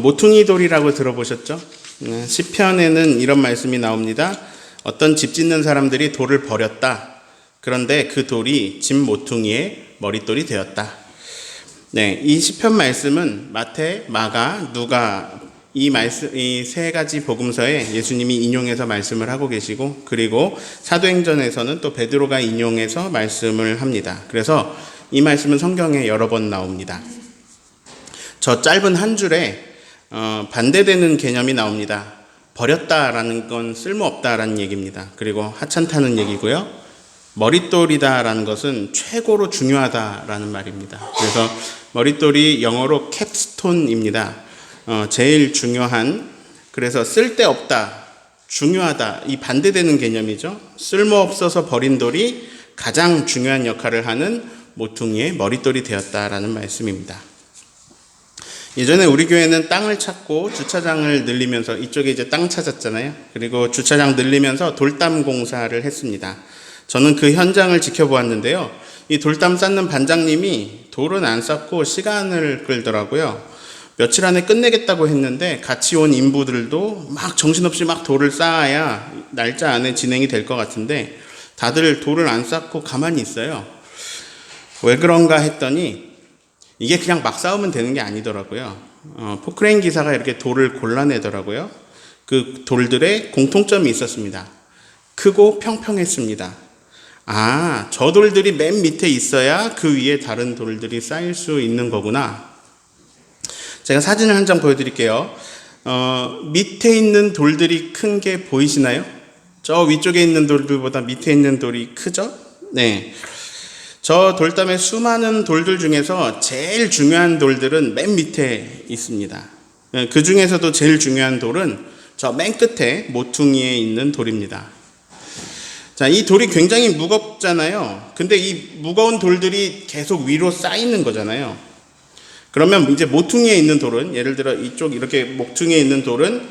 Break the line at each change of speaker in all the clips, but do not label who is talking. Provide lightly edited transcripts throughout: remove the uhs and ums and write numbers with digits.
모퉁이 돌이라고 들어보셨죠? 시편에는 이런 말씀이 나옵니다. 어떤 집 짓는 사람들이 돌을 버렸다. 그런데 그 돌이 집 모퉁이의 머릿돌이 되었다. 네, 이 시편 말씀은 마태, 마가, 누가 이 세 가지 복음서에 예수님이 인용해서 말씀을 하고 계시고, 그리고 사도행전에서는 또 베드로가 인용해서 말씀을 합니다. 그래서 이 말씀은 성경에 여러 번 나옵니다. 저 짧은 한 줄에 반대되는 개념이 나옵니다. 버렸다라는 건 쓸모없다라는 얘기입니다. 그리고 하찮다는 얘기고요. 머릿돌이다라는 것은 최고로 중요하다라는 말입니다. 그래서 머릿돌이 영어로 캡스톤입니다. 제일 중요한, 그래서 쓸데없다, 중요하다, 이 반대되는 개념이죠. 쓸모없어서 버린 돌이 가장 중요한 역할을 하는 모퉁이의 머릿돌이 되었다라는 말씀입니다. 예전에 우리 교회는 땅을 찾고 주차장을 늘리면서, 이쪽에 이제 땅 찾았잖아요. 그리고 주차장 늘리면서 돌담 공사를 했습니다. 저는 그 현장을 지켜보았는데요. 이 돌담 쌓는 반장님이 돌은 안 쌓고 시간을 끌더라고요. 며칠 안에 끝내겠다고 했는데 같이 온 인부들도 막 정신없이 막 돌을 쌓아야 날짜 안에 진행이 될 것 같은데 다들 돌을 안 쌓고 가만히 있어요. 왜 그런가 했더니 이게 그냥 막 쌓으면 되는 게 아니더라고요. 포크레인 기사가 이렇게 돌을 골라내더라고요. 그 돌들의 공통점이 있었습니다. 크고 평평했습니다. 저 돌들이 맨 밑에 있어야 그 위에 다른 돌들이 쌓일 수 있는 거구나. 제가 사진을 한 장 보여드릴게요. 밑에 있는 돌들이 큰 게 보이시나요? 저 위쪽에 있는 돌들보다 밑에 있는 돌이 크죠? 네. 저 돌담의 수많은 돌들 중에서 제일 중요한 돌들은 맨 밑에 있습니다. 그 중에서도 제일 중요한 돌은 저 맨 끝에 모퉁이에 있는 돌입니다. 자, 이 돌이 굉장히 무겁잖아요. 근데 이 무거운 돌들이 계속 위로 쌓이는 거잖아요. 그러면 이제 모퉁이에 있는 돌은, 예를 들어 이쪽 이렇게 모퉁이에 있는 돌은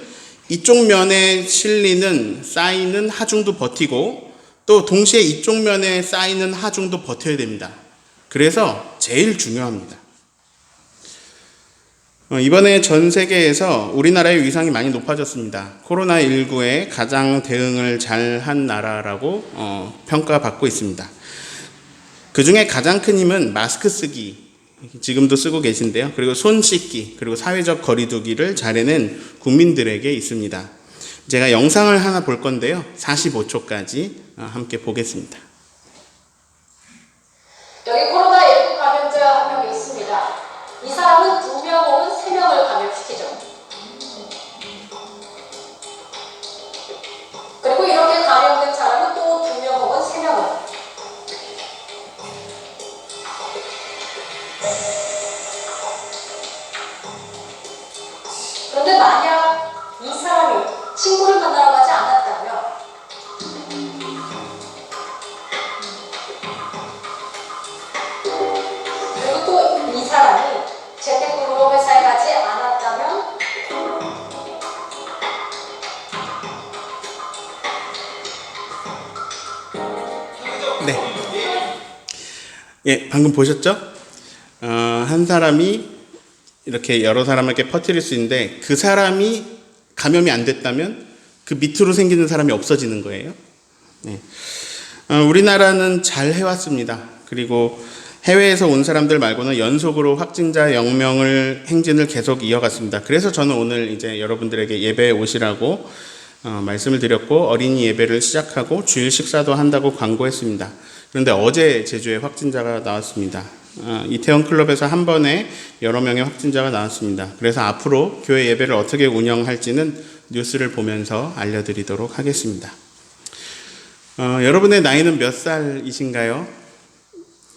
이쪽 면에 쌓이는 하중도 버티고 또 동시에 이쪽 면에 쌓이는 하중도 버텨야 됩니다. 그래서 제일 중요합니다. 이번에 전 세계에서 우리나라의 위상이 많이 높아졌습니다. 코로나19에 가장 대응을 잘한 나라라고 평가받고 있습니다. 그 중에 가장 큰 힘은 마스크 쓰기, 지금도 쓰고 계신데요. 그리고 손 씻기, 그리고 사회적 거리두기를 잘해낸 국민들에게 있습니다. 제가 영상을 하나 볼 건데요. 45초까지 함께 보겠습니다.
여기 코로나19 감염자 한 명 있습니다. 이 사람은 2명 혹은 3명을 감염시키죠. 그리고 이렇게 감염된 사람은 또 2명 혹은 3명을. 그런데 만약 이 사람이 친구를 만나러 가지 않았다면 그리고 또 이 사람이 재택근무로 회사에 가지 않았다면
네. 예, 방금 보셨죠? 한 사람이 이렇게 여러 사람에게 퍼뜨릴 수 있는데 그 사람이 감염이 안 됐다면 그 밑으로 생기는 사람이 없어지는 거예요. 네. 우리나라는 잘 해왔습니다. 그리고 해외에서 온 사람들 말고는 연속으로 확진자 0명을 행진을 계속 이어갔습니다. 그래서 저는 오늘 이제 여러분들에게 예배에 오시라고 말씀을 드렸고 어린이 예배를 시작하고 주일 식사도 한다고 광고했습니다. 그런데 어제 제주에 확진자가 나왔습니다. 이태원 클럽에서 한 번에 여러 명의 확진자가 나왔습니다. 그래서 앞으로 교회 예배를 어떻게 운영할지는 뉴스를 보면서 알려드리도록 하겠습니다. 여러분의 나이는 몇 살이신가요?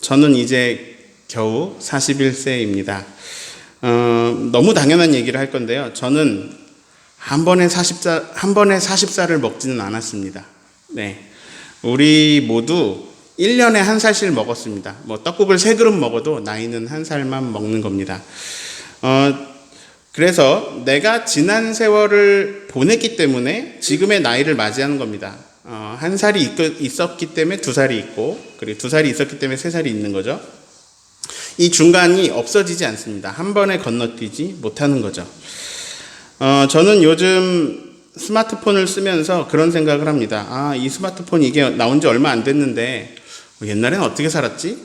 저는 이제 겨우 41세입니다. 너무 당연한 얘기를 할 건데요. 저는 한 번에 40살을 먹지는 않았습니다. 네. 우리 모두 1년에 한 살씩 먹었습니다. 떡국을 3그릇 먹어도 나이는 한 살만 먹는 겁니다. 그래서 내가 지난 세월을 보냈기 때문에 지금의 나이를 맞이하는 겁니다. 한 살이 있었기 때문에 2살이 있고, 그리고 2살이 있었기 때문에 3살이 있는 거죠. 이 중간이 없어지지 않습니다. 한 번에 건너뛰지 못하는 거죠. 저는 요즘 스마트폰을 쓰면서 그런 생각을 합니다. 이 스마트폰 이게 나온 지 얼마 안 됐는데 옛날에는 어떻게 살았지?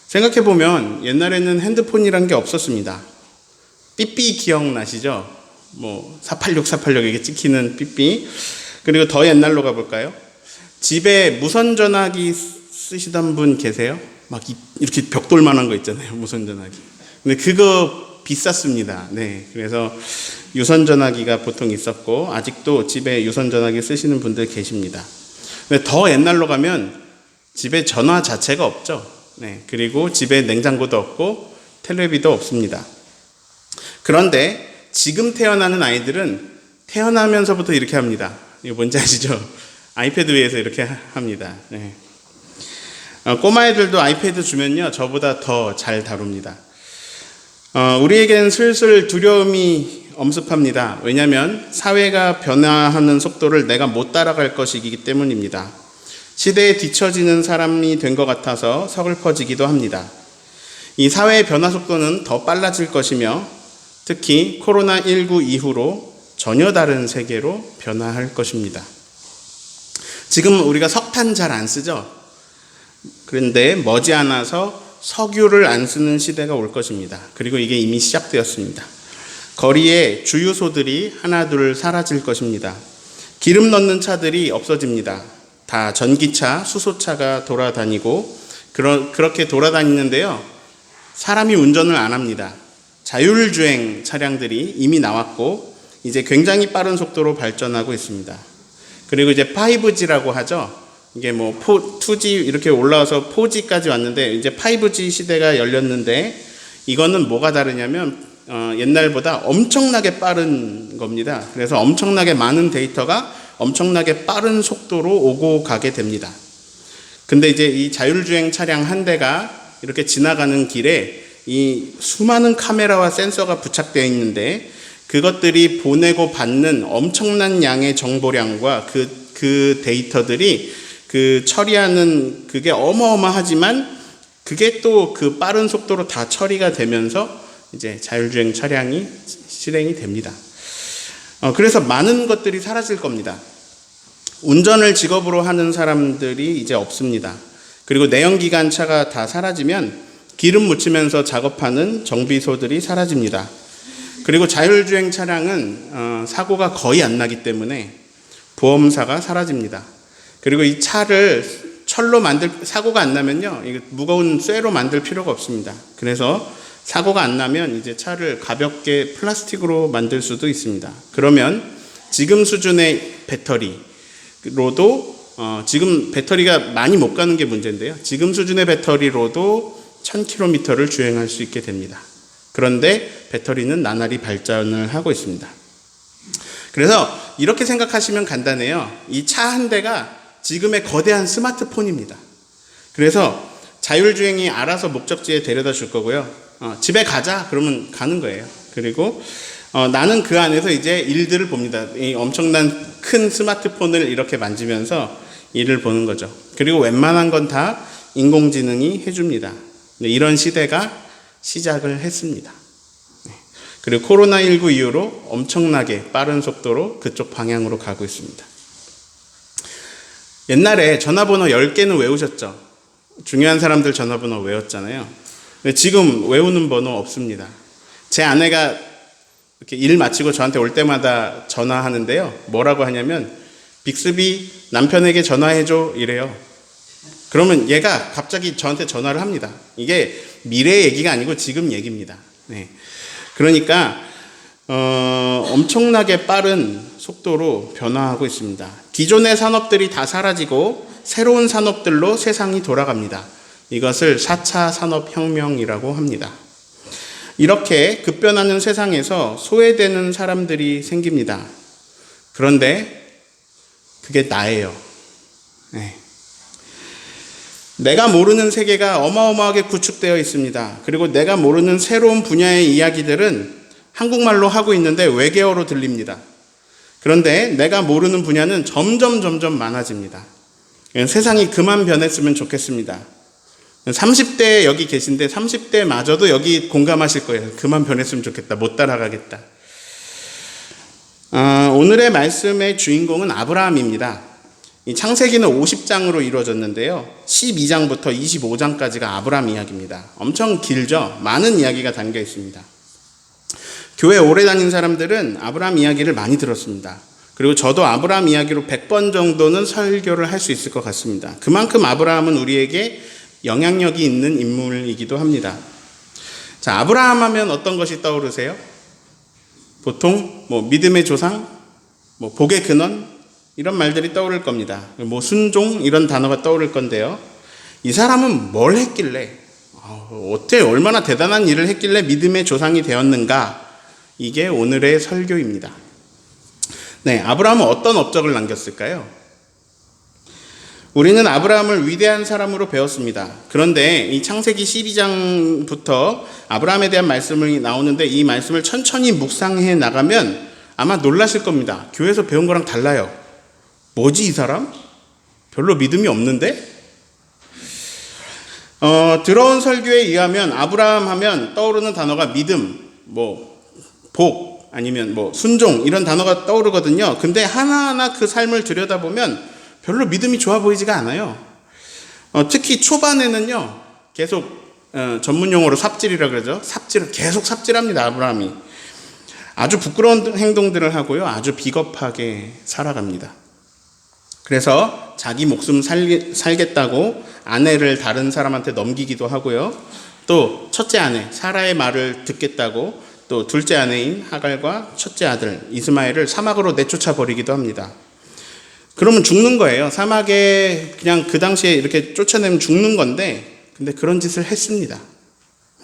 생각해보면 옛날에는 핸드폰이란 게 없었습니다. 삐삐 기억나시죠? 486 이게 찍히는 삐삐. 그리고 더 옛날로 가볼까요? 집에 무선전화기 쓰시던 분 계세요? 막 이렇게 벽돌만한 거 있잖아요. 무선전화기. 근데 그거 비쌌습니다. 네. 그래서 유선전화기가 보통 있었고, 아직도 집에 유선전화기 쓰시는 분들 계십니다. 근데 더 옛날로 가면 집에 전화 자체가 없죠. 네. 그리고 집에 냉장고도 없고, 텔레비도 없습니다. 그런데 지금 태어나는 아이들은 태어나면서부터 이렇게 합니다. 이거 뭔지 아시죠? 아이패드 위에서 이렇게 합니다. 네. 꼬마애들도 아이패드 주면요, 저보다 더 잘 다룹니다. 우리에겐 슬슬 두려움이 엄습합니다. 왜냐하면 사회가 변화하는 속도를 내가 못 따라갈 것이기 때문입니다. 시대에 뒤처지는 사람이 된 것 같아서 서글퍼지기도 합니다. 이 사회의 변화 속도는 더 빨라질 것이며 특히 코로나19 이후로 전혀 다른 세계로 변화할 것입니다. 지금 우리가 석탄 잘 안 쓰죠? 그런데 머지않아서 석유를 안 쓰는 시대가 올 것입니다. 그리고 이게 이미 시작되었습니다. 거리에 주유소들이 하나둘 사라질 것입니다. 기름 넣는 차들이 없어집니다. 다 전기차, 수소차가 돌아다니고 그렇게 돌아다니는데요. 사람이 운전을 안 합니다. 자율주행 차량들이 이미 나왔고 이제 굉장히 빠른 속도로 발전하고 있습니다. 그리고 이제 5G라고 하죠. 이게 2G 이렇게 올라와서 4G까지 왔는데 이제 5G 시대가 열렸는데 이거는 뭐가 다르냐면 옛날보다 엄청나게 빠른 겁니다. 그래서 엄청나게 많은 데이터가 엄청나게 빠른 속도로 오고 가게 됩니다. 근데 이제 이 자율주행 차량 한 대가 이렇게 지나가는 길에 이 수많은 카메라와 센서가 부착되어 있는데 그것들이 보내고 받는 엄청난 양의 정보량과 그 데이터들이 그 처리하는 그게 어마어마하지만 그게 또 그 빠른 속도로 다 처리가 되면서 이제 자율주행 차량이 실행이 됩니다. 그래서 많은 것들이 사라질 겁니다. 운전을 직업으로 하는 사람들이 이제 없습니다. 그리고 내연기관차가 다 사라지면 기름 묻히면서 작업하는 정비소들이 사라집니다. 그리고 자율주행 차량은 사고가 거의 안 나기 때문에 보험사가 사라집니다. 그리고 이 차를 철로 사고가 안 나면요, 이거 무거운 쇠로 만들 필요가 없습니다. 그래서 사고가 안 나면 이제 차를 가볍게 플라스틱으로 만들 수도 있습니다. 그러면 지금 수준의 배터리로도 지금 배터리가 많이 못 가는 게 문제인데요. 지금 수준의 배터리로도 1000km를 주행할 수 있게 됩니다. 그런데 배터리는 나날이 발전을 하고 있습니다. 그래서 이렇게 생각하시면 간단해요. 이 차 한 대가 지금의 거대한 스마트폰입니다. 그래서 자율주행이 알아서 목적지에 데려다 줄 거고요. 집에 가자 그러면 가는 거예요. 그리고 나는 그 안에서 이제 일들을 봅니다. 이 엄청난 큰 스마트폰을 이렇게 만지면서 일을 보는 거죠. 그리고 웬만한 건 다 인공지능이 해줍니다. 이런 시대가 시작을 했습니다. 그리고 코로나19 이후로 엄청나게 빠른 속도로 그쪽 방향으로 가고 있습니다. 옛날에 전화번호 10개는 외우셨죠? 중요한 사람들 전화번호 외웠잖아요. 근데 지금 외우는 번호 없습니다. 제 아내가 이렇게 일 마치고 저한테 올 때마다 전화하는데요. 뭐라고 하냐면 빅스비 남편에게 전화해줘 이래요. 그러면 얘가 갑자기 저한테 전화를 합니다. 이게 미래 얘기가 아니고 지금 얘기입니다. 네. 그러니까 엄청나게 빠른 속도로 변화하고 있습니다. 기존의 산업들이 다 사라지고 새로운 산업들로 세상이 돌아갑니다. 이것을 4차 산업혁명이라고 합니다. 이렇게 급변하는 세상에서 소외되는 사람들이 생깁니다. 그런데 그게 나예요. 네. 내가 모르는 세계가 어마어마하게 구축되어 있습니다. 그리고 내가 모르는 새로운 분야의 이야기들은 한국말로 하고 있는데 외계어로 들립니다. 그런데 내가 모르는 분야는 점점 많아집니다. 세상이 그만 변했으면 좋겠습니다. 30대 여기 계신데 30대마저도 여기 공감하실 거예요. 그만 변했으면 좋겠다. 못 따라가겠다. 오늘의 말씀의 주인공은 아브라함입니다. 이 창세기는 50장으로 이루어졌는데요. 12장부터 25장까지가 아브라함 이야기입니다. 엄청 길죠? 많은 이야기가 담겨 있습니다. 교회 오래 다닌 사람들은 아브라함 이야기를 많이 들었습니다. 그리고 저도 아브라함 이야기로 100번 정도는 설교를 할 수 있을 것 같습니다. 그만큼 아브라함은 우리에게 영향력이 있는 인물이기도 합니다. 자, 아브라함 하면 어떤 것이 떠오르세요? 보통 믿음의 조상, 복의 근원 이런 말들이 떠오를 겁니다. 순종 이런 단어가 떠오를 건데요. 이 사람은 뭘 했길래 어떻게 얼마나 대단한 일을 했길래 믿음의 조상이 되었는가? 이게 오늘의 설교입니다. 네, 아브라함은 어떤 업적을 남겼을까요? 우리는 아브라함을 위대한 사람으로 배웠습니다. 그런데 이 창세기 12장부터 아브라함에 대한 말씀이 나오는데 이 말씀을 천천히 묵상해 나가면 아마 놀라실 겁니다. 교회에서 배운 거랑 달라요. 뭐지 이 사람? 별로 믿음이 없는데? 들어온 설교에 의하면 아브라함 하면 떠오르는 단어가 믿음, 복, 아니면 순종 이런 단어가 떠오르거든요. 근데 하나하나 그 삶을 들여다보면 별로 믿음이 좋아 보이지가 않아요. 특히 초반에는요, 계속 전문 용어로 삽질이라 그러죠. 계속 삽질합니다. 아브라함이 아주 부끄러운 행동들을 하고요, 아주 비겁하게 살아갑니다. 그래서 자기 목숨 살겠다고 아내를 다른 사람한테 넘기기도 하고요, 또 첫째 아내 사라의 말을 듣겠다고 또 둘째 아내인 하갈과 첫째 아들 이스마엘을 사막으로 내쫓아 버리기도 합니다. 그러면 죽는 거예요. 사막에 그냥 그 당시에 이렇게 쫓아내면 죽는 건데, 근데 그런 짓을 했습니다.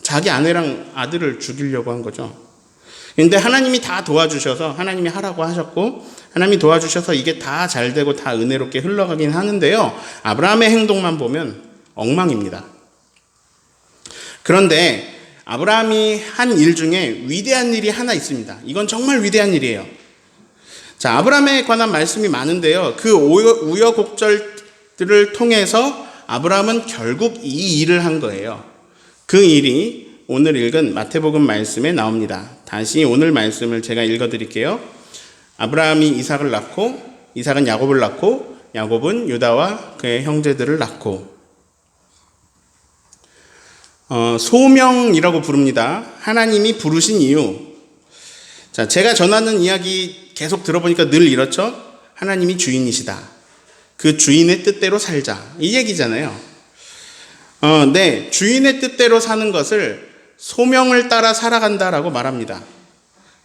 자기 아내랑 아들을 죽이려고 한 거죠. 근데 하나님이 다 도와주셔서, 하나님이 하라고 하셨고 하나님이 도와주셔서 이게 다 잘 되고 다 은혜롭게 흘러가긴 하는데요, 아브라함의 행동만 보면 엉망입니다. 그런데 아브라함이 한 일 중에 위대한 일이 하나 있습니다. 이건 정말 위대한 일이에요. 자, 아브라함에 관한 말씀이 많은데요, 그 우여곡절들을 통해서 아브라함은 결국 이 일을 한 거예요. 그 일이 오늘 읽은 마태복음 말씀에 나옵니다. 다시 오늘 말씀을 제가 읽어드릴게요. 아브라함이 이삭을 낳고, 이삭은 야곱을 낳고, 야곱은 유다와 그의 형제들을 낳고. 소명이라고 부릅니다. 하나님이 부르신 이유. 자, 제가 전하는 이야기 계속 들어보니까 늘 이렇죠? 하나님이 주인이시다. 그 주인의 뜻대로 살자. 이 얘기잖아요. 네, 주인의 뜻대로 사는 것을 소명을 따라 살아간다라고 말합니다.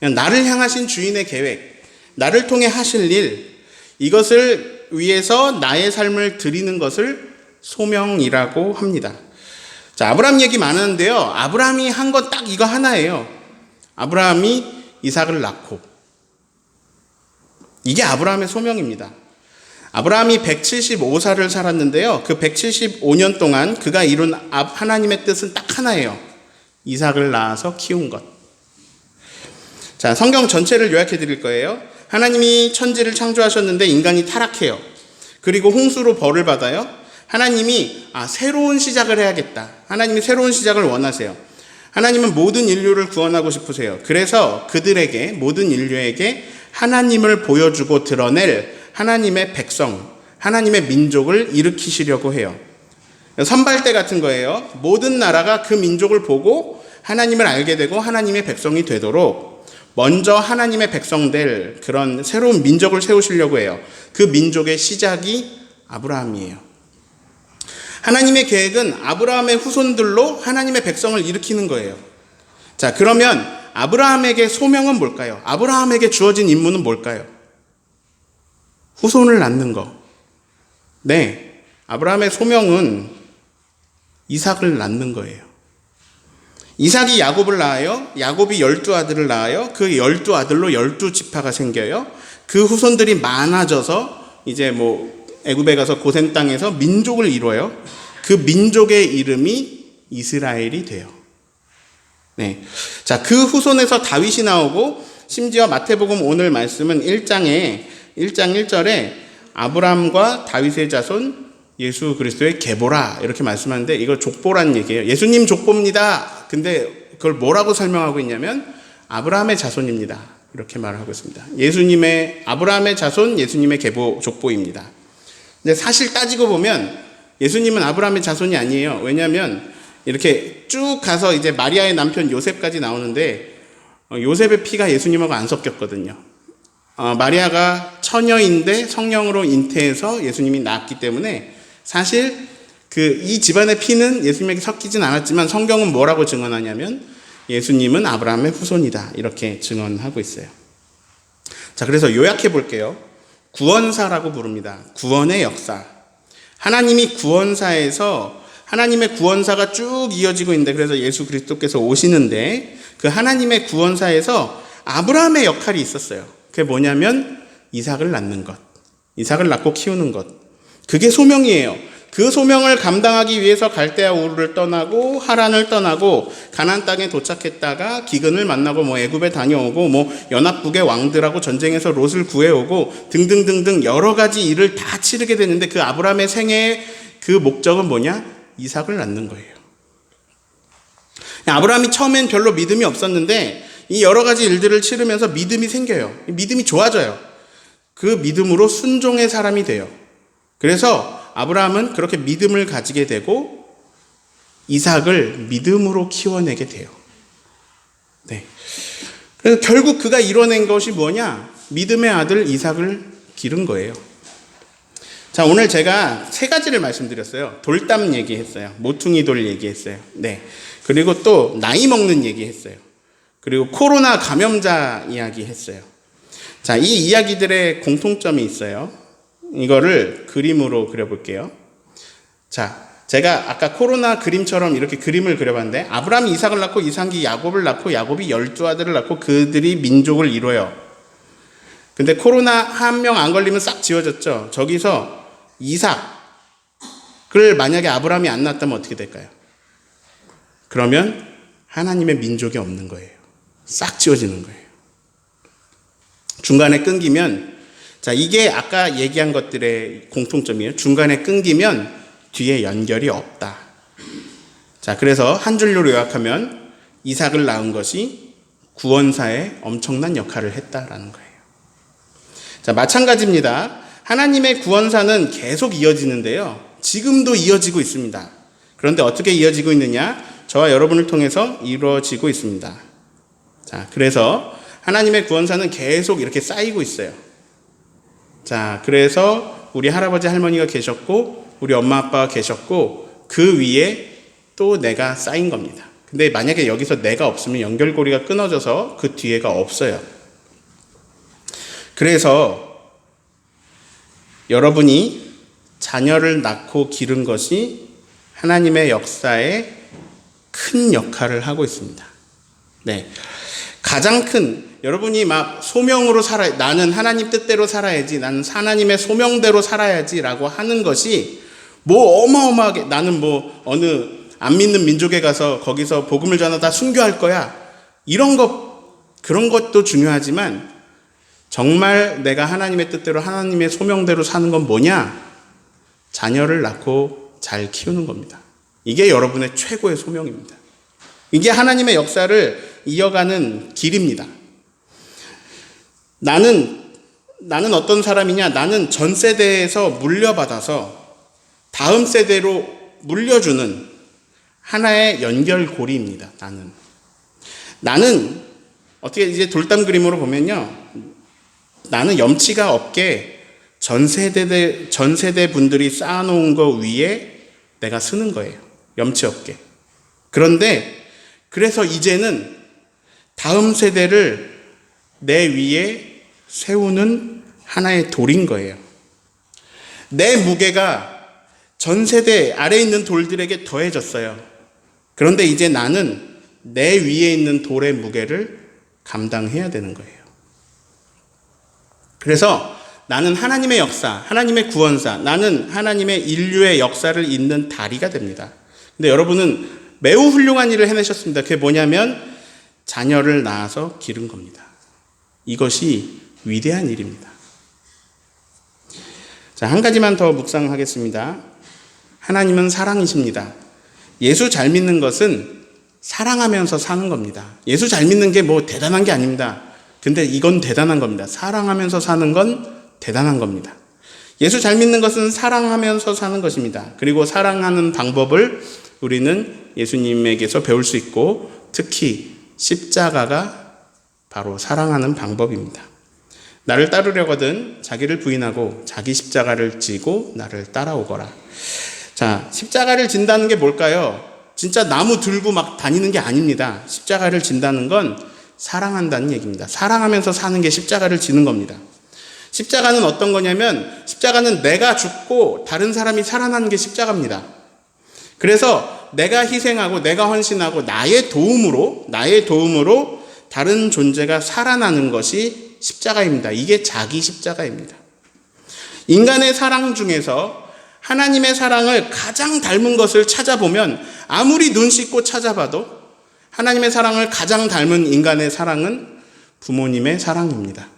그냥 나를 향하신 주인의 계획, 나를 통해 하실 일, 이것을 위해서 나의 삶을 드리는 것을 소명이라고 합니다. 자, 아브라함 얘기 많은데요, 아브라함이 한 건 딱 이거 하나예요. 아브라함이 이삭을 낳고. 이게 아브라함의 소명입니다. 아브라함이 175살을 살았는데요, 그 175년 동안 그가 이룬 하나님의 뜻은 딱 하나예요. 이삭을 낳아서 키운 것. 자, 성경 전체를 요약해 드릴 거예요. 하나님이 천지를 창조하셨는데 인간이 타락해요. 그리고 홍수로 벌을 받아요. 하나님이 새로운 시작을 해야겠다. 하나님이 새로운 시작을 원하세요. 하나님은 모든 인류를 구원하고 싶으세요. 그래서 그들에게, 모든 인류에게 하나님을 보여주고 드러낼 하나님의 백성, 하나님의 민족을 일으키시려고 해요. 선발대 같은 거예요. 모든 나라가 그 민족을 보고 하나님을 알게 되고 하나님의 백성이 되도록 먼저 하나님의 백성 될 그런 새로운 민족을 세우시려고 해요. 그 민족의 시작이 아브라함이에요. 하나님의 계획은 아브라함의 후손들로 하나님의 백성을 일으키는 거예요. 자, 그러면 아브라함에게 소명은 뭘까요? 아브라함에게 주어진 임무는 뭘까요? 후손을 낳는 거. 네, 아브라함의 소명은 이삭을 낳는 거예요. 이삭이 야곱을 낳아요. 야곱이 12아들을 낳아요. 그 12아들로 12지파가 생겨요. 그 후손들이 많아져서 이제 애굽에 가서 고센 땅에서 민족을 이뤄요. 그 민족의 이름이 이스라엘이 돼요. 네. 자, 그 후손에서 다윗이 나오고, 심지어 마태복음 오늘 말씀은 1장 1절에 아브람과 다윗의 자손 예수 그리스도의 계보라 이렇게 말씀하는데 이거 족보란 얘기예요. 예수님 족보입니다. 근데 그걸 뭐라고 설명하고 있냐면 아브라함의 자손입니다. 이렇게 말을 하고 있습니다. 예수님의 아브라함의 자손, 예수님의 계보 족보입니다. 근데 사실 따지고 보면 예수님은 아브라함의 자손이 아니에요. 왜냐하면 이렇게 쭉 가서 이제 마리아의 남편 요셉까지 나오는데 요셉의 피가 예수님하고 안 섞였거든요. 마리아가 처녀인데 성령으로 잉태해서 예수님이 낳았기 때문에 사실 이 집안의 피는 예수님에게 섞이진 않았지만 성경은 뭐라고 증언하냐면 예수님은 아브라함의 후손이다 이렇게 증언하고 있어요. 자, 그래서 요약해 볼게요. 구원사라고 부릅니다. 구원의 역사. 하나님이 구원사에서 하나님의 구원사가 쭉 이어지고 있는데 그래서 예수 그리스도께서 오시는데 그 하나님의 구원사에서 아브라함의 역할이 있었어요. 그게 뭐냐면 이삭을 낳는 것. 이삭을 낳고 키우는 것. 그게 소명이에요. 그 소명을 감당하기 위해서 갈대아 우르를 떠나고 하란을 떠나고 가나안 땅에 도착했다가 기근을 만나고 애굽에 다녀오고 연합국의 왕들하고 전쟁에서 롯을 구해오고 등등등등 여러 가지 일을 다 치르게 되는데 그 아브라함의 생애의 그 목적은 뭐냐? 이삭을 낳는 거예요. 아브라함이 처음엔 별로 믿음이 없었는데 이 여러 가지 일들을 치르면서 믿음이 생겨요. 믿음이 좋아져요. 그 믿음으로 순종의 사람이 돼요. 그래서 아브라함은 그렇게 믿음을 가지게 되고 이삭을 믿음으로 키워내게 돼요. 네. 그래서 결국 그가 이뤄낸 것이 뭐냐? 믿음의 아들 이삭을 기른 거예요. 자, 오늘 제가 3가지를 말씀드렸어요. 돌담 얘기했어요. 모퉁이 돌 얘기했어요. 네. 그리고 또 나이 먹는 얘기했어요. 그리고 코로나 감염자 이야기 했어요. 자, 이 이야기들의 공통점이 있어요. 이거를 그림으로 그려볼게요. 자, 제가 아까 코로나 그림처럼 이렇게 그림을 그려봤는데 아브라함이 이삭을 낳고 이삭이 야곱을 낳고 야곱이 12아들을 낳고 그들이 민족을 이뤄요. 근데 코로나 한 명 안 걸리면 싹 지워졌죠. 저기서 이삭을 만약에 아브라함이 안 낳았다면 어떻게 될까요? 그러면 하나님의 민족이 없는 거예요. 싹 지워지는 거예요. 중간에 끊기면, 자, 이게 아까 얘기한 것들의 공통점이에요. 중간에 끊기면 뒤에 연결이 없다. 자, 그래서 한 줄로 요약하면 이삭을 낳은 것이 구원사에 엄청난 역할을 했다라는 거예요. 자, 마찬가지입니다. 하나님의 구원사는 계속 이어지는데요. 지금도 이어지고 있습니다. 그런데 어떻게 이어지고 있느냐? 저와 여러분을 통해서 이루어지고 있습니다. 자, 그래서 하나님의 구원사는 계속 이렇게 쌓이고 있어요. 자, 그래서 우리 할아버지 할머니가 계셨고 우리 엄마 아빠가 계셨고 그 위에 또 내가 쌓인 겁니다. 근데 만약에 여기서 내가 없으면 연결고리가 끊어져서 그 뒤에가 없어요. 그래서 여러분이 자녀를 낳고 기른 것이 하나님의 역사에 큰 역할을 하고 있습니다. 네. 가장 큰, 여러분이 막 소명으로 살아야, 나는 하나님 뜻대로 살아야지, 나는 하나님의 소명대로 살아야지 라고 하는 것이 어마어마하게, 나는 어느 안 믿는 민족에 가서 거기서 복음을 전하다 순교할 거야. 그런 것도 중요하지만 정말 내가 하나님의 뜻대로 하나님의 소명대로 사는 건 뭐냐? 자녀를 낳고 잘 키우는 겁니다. 이게 여러분의 최고의 소명입니다. 이게 하나님의 역사를 이어가는 길입니다. 나는 어떤 사람이냐? 나는 전 세대에서 물려받아서 다음 세대로 물려주는 하나의 연결고리입니다. 나는 어떻게 이제 돌담 그림으로 보면요. 나는 염치가 없게 전 세대 분들이 쌓아놓은 거 위에 내가 쓰는 거예요. 염치 없게. 그래서 이제는 다음 세대를 내 위에 세우는 하나의 돌인 거예요. 내 무게가 전 세대 아래에 있는 돌들에게 더해졌어요. 그런데 이제 나는 내 위에 있는 돌의 무게를 감당해야 되는 거예요. 그래서 나는 하나님의 역사, 하나님의 구원사, 나는 하나님의 인류의 역사를 잇는 다리가 됩니다. 근데 여러분은 매우 훌륭한 일을 해내셨습니다. 그게 뭐냐면 자녀를 낳아서 기른 겁니다. 이것이 위대한 일입니다. 자, 한 가지만 더 묵상하겠습니다. 하나님은 사랑이십니다. 예수 잘 믿는 것은 사랑하면서 사는 겁니다. 예수 잘 믿는 게 뭐 대단한 게 아닙니다. 근데 이건 대단한 겁니다. 사랑하면서 사는 건 대단한 겁니다. 예수 잘 믿는 것은 사랑하면서 사는 것입니다. 그리고 사랑하는 방법을 우리는 예수님에게서 배울 수 있고, 특히 십자가가 바로 사랑하는 방법입니다. 나를 따르려거든 자기를 부인하고 자기 십자가를 지고 나를 따라오거라. 자, 십자가를 진다는 게 뭘까요? 진짜 나무 들고 막 다니는 게 아닙니다. 십자가를 진다는 건 사랑한다는 얘기입니다. 사랑하면서 사는 게 십자가를 지는 겁니다. 십자가는 어떤 거냐면, 십자가는 내가 죽고 다른 사람이 살아나는 게 십자가입니다. 그래서 내가 희생하고 내가 헌신하고 나의 도움으로 다른 존재가 살아나는 것이 십자가입니다. 이게 자기 십자가입니다. 인간의 사랑 중에서 하나님의 사랑을 가장 닮은 것을 찾아보면, 아무리 눈 씻고 찾아봐도 하나님의 사랑을 가장 닮은 인간의 사랑은 부모님의 사랑입니다.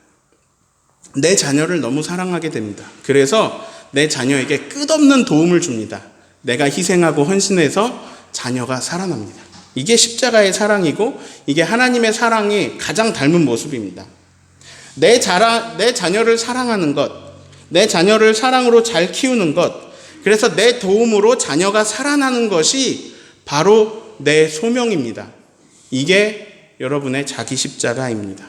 내 자녀를 너무 사랑하게 됩니다. 그래서 내 자녀에게 끝없는 도움을 줍니다. 내가 희생하고 헌신해서 자녀가 살아납니다. 이게 십자가의 사랑이고, 이게 하나님의 사랑이 가장 닮은 모습입니다. 내 자녀를 사랑하는 것, 내 자녀를 사랑으로 잘 키우는 것, 그래서 내 도움으로 자녀가 살아나는 것이 바로 내 소명입니다. 이게 여러분의 자기 십자가입니다.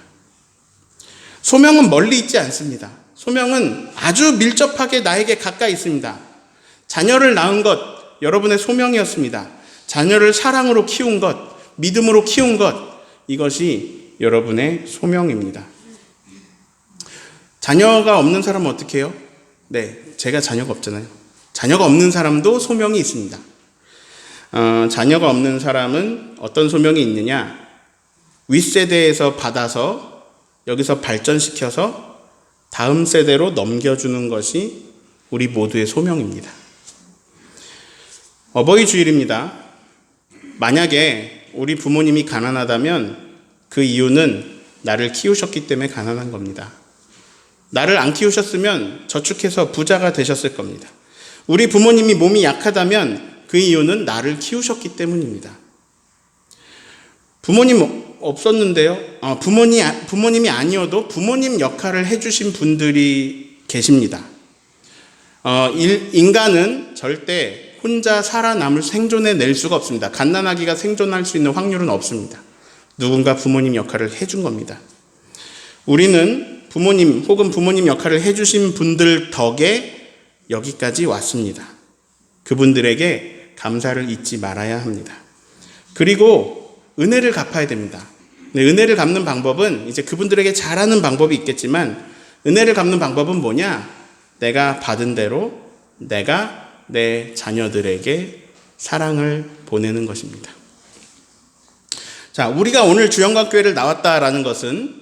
소명은 멀리 있지 않습니다. 소명은 아주 밀접하게 나에게 가까이 있습니다. 자녀를 낳은 것, 여러분의 소명이었습니다. 자녀를 사랑으로 키운 것, 믿음으로 키운 것, 이것이 여러분의 소명입니다. 자녀가 없는 사람은 어떻게 해요? 네, 제가 자녀가 없잖아요. 자녀가 없는 사람도 소명이 있습니다. 자녀가 없는 사람은 어떤 소명이 있느냐? 윗세대에서 받아서 여기서 발전시켜서 다음 세대로 넘겨주는 것이 우리 모두의 소명입니다. 어버이 주일입니다. 만약에 우리 부모님이 가난하다면 그 이유는 나를 키우셨기 때문에 가난한 겁니다. 나를 안 키우셨으면 저축해서 부자가 되셨을 겁니다. 우리 부모님이 몸이 약하다면 그 이유는 나를 키우셨기 때문입니다. 부모님 없었는데요. 부모님이 아니어도 부모님 역할을 해주신 분들이 계십니다. 인간은 절대 혼자 살아남을 생존해낼 수가 없습니다. 갓난아기가 생존할 수 있는 확률은 없습니다. 누군가 부모님 역할을 해준 겁니다. 우리는 부모님 혹은 부모님 역할을 해주신 분들 덕에 여기까지 왔습니다. 그분들에게 감사를 잊지 말아야 합니다. 그리고 은혜를 갚아야 됩니다. 은혜를 갚는 방법은 이제 그분들에게 잘하는 방법이 있겠지만, 은혜를 갚는 방법은 뭐냐? 내가 받은 대로 내가 내 자녀들에게 사랑을 보내는 것입니다. 자, 우리가 오늘 주영광교회를 나왔다라는 것은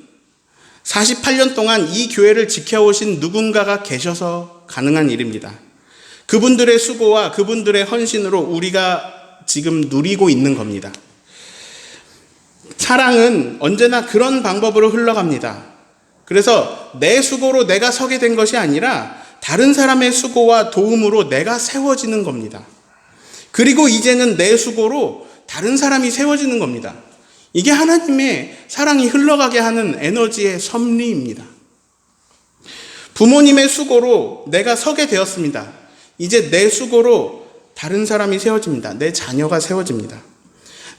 48년 동안 이 교회를 지켜오신 누군가가 계셔서 가능한 일입니다. 그분들의 수고와 그분들의 헌신으로 우리가 지금 누리고 있는 겁니다. 사랑은 언제나 그런 방법으로 흘러갑니다. 그래서 내 수고로 내가 서게 된 것이 아니라 다른 사람의 수고와 도움으로 내가 세워지는 겁니다. 그리고 이제는 내 수고로 다른 사람이 세워지는 겁니다. 이게 하나님의 사랑이 흘러가게 하는 에너지의 섭리입니다. 부모님의 수고로 내가 서게 되었습니다. 이제 내 수고로 다른 사람이 세워집니다. 내 자녀가 세워집니다.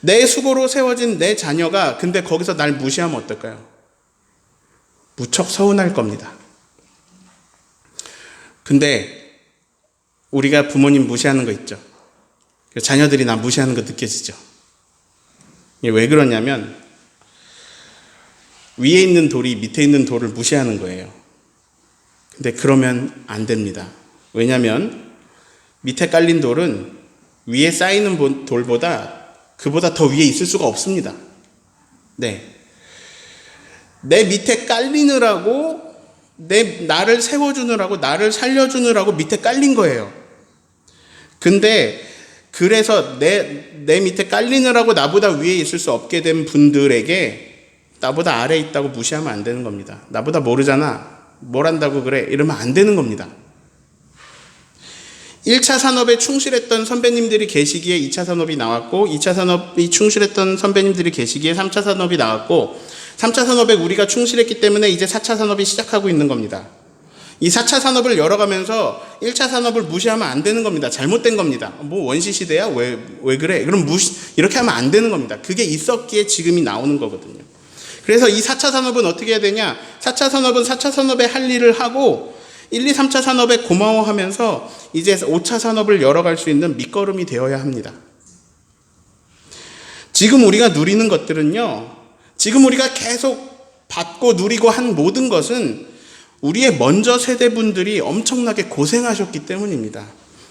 내 수고로 세워진 내 자녀가 근데 거기서 날 무시하면 어떨까요? 무척 서운할 겁니다. 근데 우리가 부모님 무시하는 거 있죠. 자녀들이 나 무시하는 거 느껴지죠. 왜 그러냐면 위에 있는 돌이 밑에 있는 돌을 무시하는 거예요. 근데 그러면 안 됩니다. 왜냐하면 밑에 깔린 돌은 위에 쌓이는 돌보다 그보다 더 위에 있을 수가 없습니다. 네. 내 밑에 깔리느라고 나를 세워주느라고 나를 살려주느라고 밑에 깔린 거예요. 근데 그래서 내 밑에 깔리느라고 나보다 위에 있을 수 없게 된 분들에게 나보다 아래에 있다고 무시하면 안 되는 겁니다. 나보다 모르잖아. 뭘 한다고 그래. 이러면 안 되는 겁니다. 1차 산업에 충실했던 선배님들이 계시기에 2차 산업이 나왔고 2차 산업이 충실했던 선배님들이 계시기에 3차 산업이 나왔고 3차 산업에 우리가 충실했기 때문에 이제 4차 산업이 시작하고 있는 겁니다. 이 4차 산업을 열어가면서 1차 산업을 무시하면 안 되는 겁니다. 잘못된 겁니다. 뭐 원시 시대야? 왜 그래? 그럼 이렇게 하면 안 되는 겁니다. 그게 있었기에 지금이 나오는 거거든요. 그래서 이 4차 산업은 어떻게 해야 되냐? 4차 산업은 4차 산업에 할 일을 하고 1, 2, 3차 산업에 고마워하면서 이제 5차 산업을 열어갈 수 있는 밑거름이 되어야 합니다. 지금 우리가 누리는 것들은요, 지금 우리가 계속 받고 누리고 한 모든 것은 우리의 먼저 세대분들이 엄청나게 고생하셨기 때문입니다.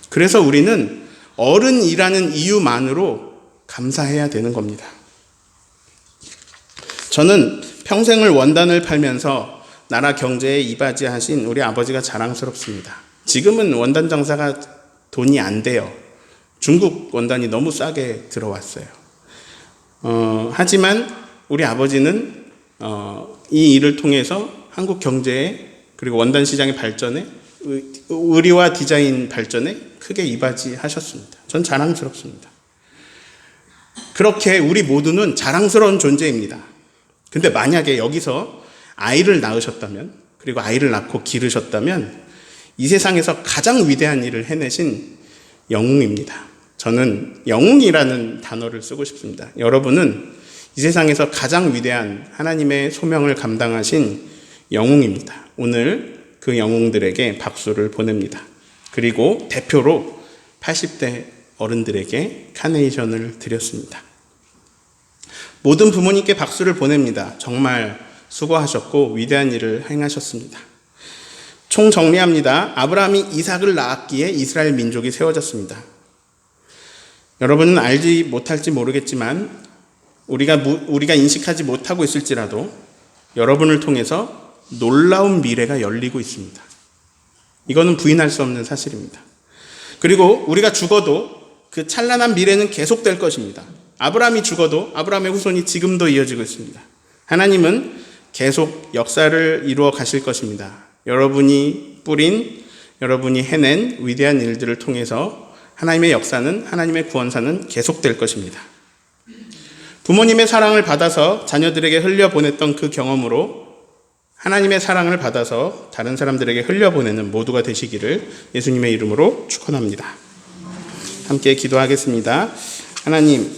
그래서 우리는 어른이라는 이유만으로 감사해야 되는 겁니다. 저는 평생을 원단을 팔면서 나라 경제에 이바지하신 우리 아버지가 자랑스럽습니다. 지금은 원단 장사가 돈이 안 돼요. 중국 원단이 너무 싸게 들어왔어요. 하지만 우리 아버지는 이 일을 통해서 한국 경제에 그리고 원단 시장의 발전에 의리와 디자인 발전에 크게 이바지하셨습니다. 전 자랑스럽습니다. 그렇게 우리 모두는 자랑스러운 존재입니다. 근데 만약에 여기서 아이를 낳으셨다면 그리고 아이를 낳고 기르셨다면 이 세상에서 가장 위대한 일을 해내신 영웅입니다. 저는 영웅이라는 단어를 쓰고 싶습니다. 여러분은 이 세상에서 가장 위대한 하나님의 소명을 감당하신 영웅입니다. 오늘 그 영웅들에게 박수를 보냅니다. 그리고 대표로 80대 어른들에게 카네이션을 드렸습니다. 모든 부모님께 박수를 보냅니다. 정말 수고하셨고 위대한 일을 행하셨습니다. 총정리합니다. 아브라함이 이삭을 낳았기에 이스라엘 민족이 세워졌습니다. 여러분은 알지 못할지 모르겠지만 우리가 인식하지 못하고 있을지라도 여러분을 통해서 놀라운 미래가 열리고 있습니다. 이거는 부인할 수 없는 사실입니다. 그리고 우리가 죽어도 그 찬란한 미래는 계속될 것입니다. 아브라함이 죽어도 아브라함의 후손이 지금도 이어지고 있습니다. 하나님은 계속 역사를 이루어 가실 것입니다. 여러분이 뿌린, 여러분이 해낸 위대한 일들을 통해서 하나님의 역사는, 하나님의 구원사는 계속될 것입니다. 부모님의 사랑을 받아서 자녀들에게 흘려보냈던 그 경험으로 하나님의 사랑을 받아서 다른 사람들에게 흘려보내는 모두가 되시기를 예수님의 이름으로 축원합니다. 함께 기도하겠습니다. 하나님,